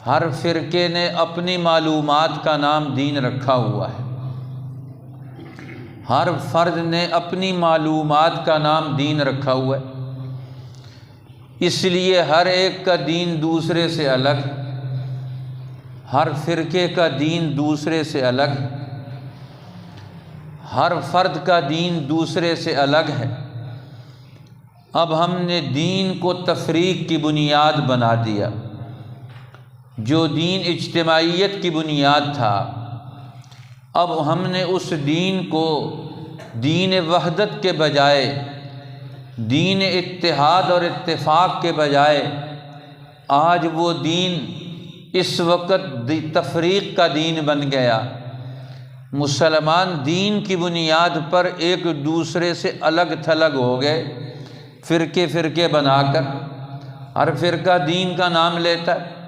ہر فرقے نے اپنی معلومات کا نام دین رکھا ہوا ہے، ہر فرد نے اپنی معلومات کا نام دین رکھا ہوا ہے، اس لیے ہر ایک کا دین دوسرے سے الگ، ہر فرقے کا دین دوسرے سے الگ، ہر فرد کا دین دوسرے سے الگ ہے۔ اب ہم نے دین کو تفریق کی بنیاد بنا دیا۔ جو دین اجتماعیت کی بنیاد تھا، اب ہم نے اس دین کو دین وحدت کے بجائے، دین اتحاد اور اتفاق کے بجائے آج وہ دین اس وقت تفریق کا دین بن گیا۔ مسلمان دین کی بنیاد پر ایک دوسرے سے الگ تھلگ ہو گئے، فرقے فرقے بنا کر، ہر فرقہ دین کا نام لیتا ہے۔